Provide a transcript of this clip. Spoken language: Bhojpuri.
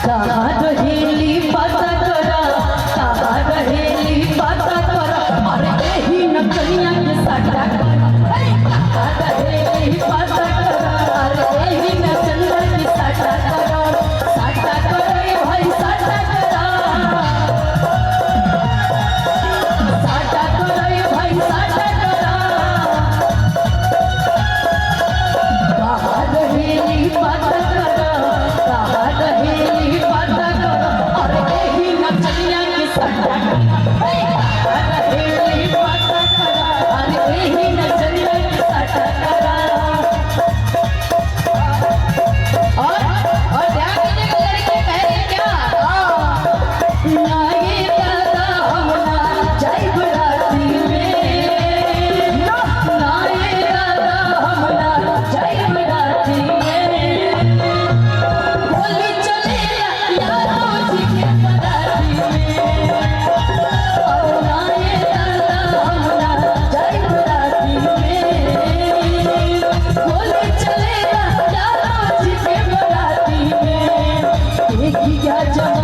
कहाँ रहेली पता करा, कहाँ रहेली पता करा, अरे यही नचनिया के साटा करा, कहाँ रहेली पता करा, अरे यही नचनिया के साटा करा, साटा करा भाई साटा करा, साटा करा भाई साटा करा, कहाँ रहेली पता करा, कहाँ रहेली पता करा, अरे यही नचनिया के साटा करा, कहाँ रहेली पता करा, अरे यही नचनिया के साटा करा। और ध्यान दीजिएगा लड़के कह रहे क्या, ना ये दादा हम ना जाइब राती में, ना ये दादा हम ना जाइब राती में, होली चलेला यादों जी के बराती में, और ना ये दादा हम ना जाइब राती में, होली चलेला यादों जी के बराती में, एक ही क्या जब